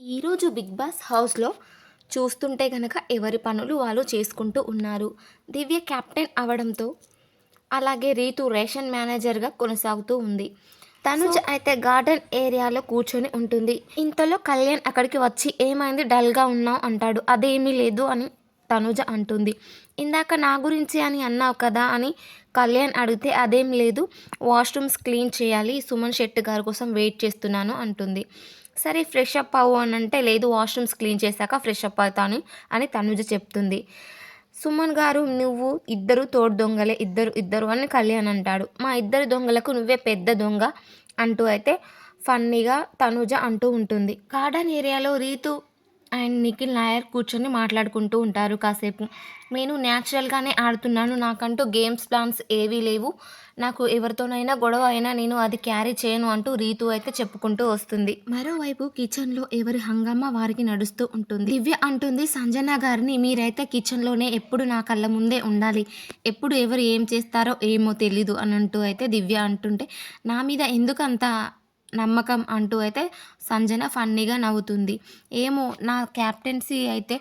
ఈరోజు 'big boss' హౌస్‌లో చూస్తుంటే గనక ఎవరి పనులు వాళ్ళు చేసుకుంటూ ఉన్నారు. దివ్య కెప్టెన్ అవ్వడంతో, అలాగే రీతు రేషన్ మేనేజర్‌గా కొనసాగుతూ ఉంది. తనుజ అయితే గార్డెన్ ఏరియాలో కూర్చొని ఉంటుంది. ఇంతలో కళ్యాణ్ అక్కడికి వచ్చి "ఏమైంది డల్‌గా ఉన్నావు" అంటాడు. "అదేమీ లేదు" అని తనుజ అంటుంది. "ఇందాక నా గురించి అని అన్నావు కదా" అని కళ్యాణ్ అడిగితే "అదేం లేదు, వాష్‌రూమ్స్ క్లీన్ చేయాలి, సుమన్ శెట్టి గారి కోసం వెయిట్ చేస్తున్నాను" అంటుంది. "సరే ఫ్రెష్ అప్ అవ్వు" అనంటే "లేదు, వాష్‌రూమ్స్ క్లీన్ చేశాక ఫ్రెష్ అప్ అవుతాను" అని తనుజ చెప్తుంది. "సుమన్ గారు, నువ్వు ఇద్దరు తోడు దొంగలే, ఇద్దరు ఇద్దరు" అని కళ్యాణ్ అంటాడు. "మా ఇద్దరి దొంగలకు నువ్వే పెద్ద దొంగ" అంటూ అయితే ఫన్నీగా తనుజ అంటూ ఉంటుంది. గార్డెన్ ఏరియాలో రీతు అండ్ నిఖిల్ నాయర్ కూర్చొని మాట్లాడుకుంటూ ఉంటారు కాసేపు. "నేను న్యాచురల్‌గానే ఆడుతున్నాను. నాకంటూ గేమ్స్ ప్లాన్స్ ఏవీ లేవు. నాకు ఎవరితోనైనా గొడవ అయినా నేను అది క్యారీ చేయను" అంటూ రీతు అయితే చెప్పుకుంటూ వస్తుంది. మరోవైపు కిచెన్‌లో ఎవరి హంగామా వారికి నడుస్తూ ఉంటుంది. దివ్య అంటుంది సంజన గారిని, "మీరైతే కిచెన్‌లోనే ఎప్పుడు నా కళ్ళ ముందే ఉండాలి. ఎప్పుడు ఎవరు ఏం చేస్తారో ఏమో తెలీదు" అని అంటూ అయితే దివ్య అంటుంటే, "నా మీద ఎందుకంత నమ్మకం" అంటూ అయితే సంజన ఫన్నీగా నవ్వుతుంది. "ఏమో, నా క్యాప్టెన్సీ అయితే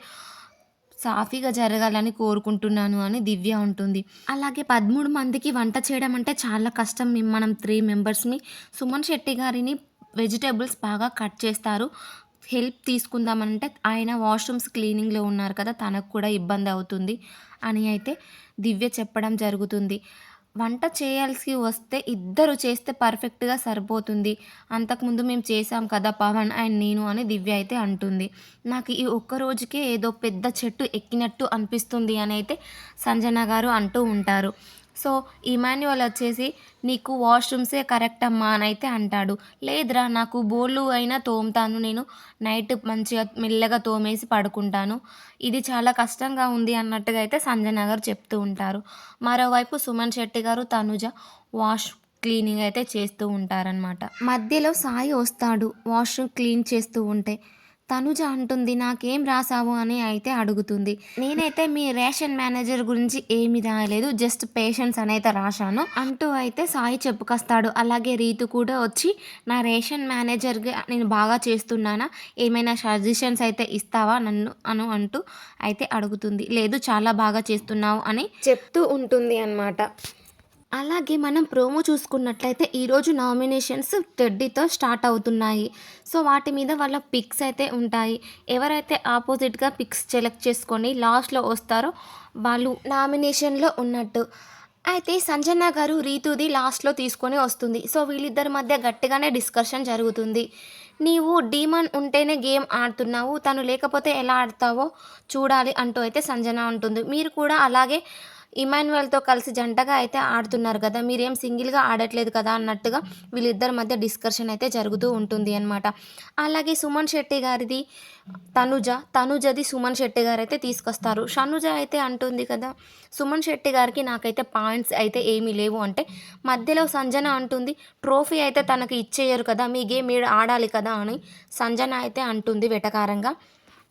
సాఫీగా జరగాలని కోరుకుంటున్నాను" అని దివ్య ఉంటుంది. అలాగే 13 మందికి వంట చేయడం అంటే చాలా కష్టం. మనం 3 మెంబర్స్‌మి. సుమన్ శెట్టి గారిని వెజిటబుల్స్ బాగా కట్ చేస్తారు. హెల్ప్ తీసుకుందామంటే ఆయన వాష్‌రూమ్స్ క్లీనింగ్‌లో ఉన్నారు కదా, తనకు కూడా ఇబ్బంది అవుతుంది అని అయితే దివ్య చెప్పడం జరుగుతుంది. వంట చేయాల్సి వస్తే ఇద్దరు చేస్తే పర్ఫెక్ట్‌గా సరిపోతుంది. అంతకుముందు మేము చేశాం కదా పవన్ అండ్ నేను అని దివ్య అయితే అంటుంది. "నాకు ఈ ఒక్క రోజుకే ఏదో పెద్ద చెట్టు ఎక్కినట్టు అనిపిస్తుంది" అని అయితే సంజన గారు అంటూ ఉంటారు. సో, ఇమాన్యుయల్ వచ్చేసి "నీకు వాష్‌రూమ్సే కరెక్ట్ అమ్మా" అని అయితే అంటాడు. "లేదురా, నాకు బోళ్ళు అయినా తోముతాను. నేను నైట్ మంచిగా మెల్లగా తోమేసి పడుకుంటాను. ఇది చాలా కష్టంగా ఉంది" అన్నట్టుగా అయితే సంజన గారు చెప్తూ ఉంటారు. మరోవైపు సుమన్ శెట్టి గారు, తనుజ వాష్ క్లీనింగ్ అయితే చేస్తూ ఉంటారనమాట. మధ్యలో సాయి వస్తాడు వాష్‌రూమ్ క్లీన్ చేస్తూ ఉంటే. తనుజ అంటుంది, "నాకేం రాసావు" అని అయితే అడుగుతుంది. "నేనైతే మీ రేషన్ మేనేజర్ గురించి ఏమి రాయలేదు. జస్ట్ పేషెన్స్ అనైతే రాశాను" అంటూ అయితే సాయి చెప్పుకొస్తాడు. అలాగే రీతు కూడా వచ్చి, "నా రేషన్ మేనేజర్‌గా నేను బాగా చేస్తున్నానా? ఏమైనా సజెషన్స్ అయితే ఇస్తావా నన్ను" అంటూ అయితే అడుగుతుంది. "లేదు, చాలా బాగా చేస్తున్నావు" అని చెప్తూ ఉంటుంది అనమాట. అలాగే మనం ప్రోమో చూసుకున్నట్లయితే ఈరోజు నామినేషన్స్ టెడ్డీతో స్టార్ట్ అవుతున్నాయి. సో, వాటి మీద వాళ్ళ పిక్స్ అయితే ఉంటాయి. ఎవరైతే ఆపోజిట్‌గా పిక్స్ సెలెక్ట్ చేసుకొని లాస్ట్‌లో వస్తారో వాళ్ళు నామినేషన్‌లో ఉన్నట్టు. అయితే సంజన గారు రీతుది లాస్ట్‌లో తీసుకొని వస్తుంది. సో, వీళ్ళిద్దరి మధ్య గట్టిగానే డిస్కషన్ జరుగుతుంది. "నీవు డీమన్ ఉంటేనే గేమ్ ఆడుతున్నావు. తను లేకపోతే ఎలా ఆడతావో చూడాలి" అంటూ అయితే సంజన అంటుంది. "మీరు కూడా అలాగే ఇమాన్యుయల్‌తో కలిసి జంటగా అయితే ఆడుతున్నారు కదా, మీరేం సింగిల్‌గా ఆడట్లేదు కదా" అన్నట్టుగా వీళ్ళిద్దరి మధ్య డిస్కషన్ అయితే జరుగుతూ ఉంటుంది అనమాట. అలాగే సుమన్ శెట్టి గారిది తనుజది సుమన్ శెట్టి గారైతే తీసుకొస్తారు. షనుజ అయితే అంటుంది కదా, "సుమన్ శెట్టి గారికి నాకైతే పాయింట్స్ అయితే ఏమీ లేవు" అంటే మధ్యలో సంజన అంటుంది, "ట్రోఫీ అయితే తనకి ఇచ్చేయరు కదా, మీ గేమ్ మీరు ఆడాలి కదా" అని సంజన అయితే అంటుంది వెటకారంగా.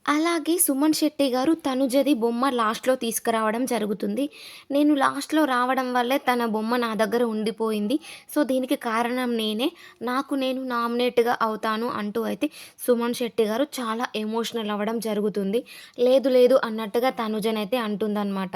అలాగే సుమన్ శెట్టి గారు తనుజది బొమ్మ లాస్ట్‌లో తీసుకురావడం జరుగుతుంది. "నేను లాస్ట్‌లో రావడం వల్లే తన బొమ్మ నా దగ్గర ఉండిపోయింది. సో, దీనికి కారణం నేనే. నాకు నేను నామినేట్‌గా అవుతాను" అంటూ అయితే సుమన్ శెట్టి గారు చాలా ఎమోషనల్ అవ్వడం జరుగుతుంది. "లేదు లేదు" అన్నట్టుగా తనుజనైతే అంటుందనమాట.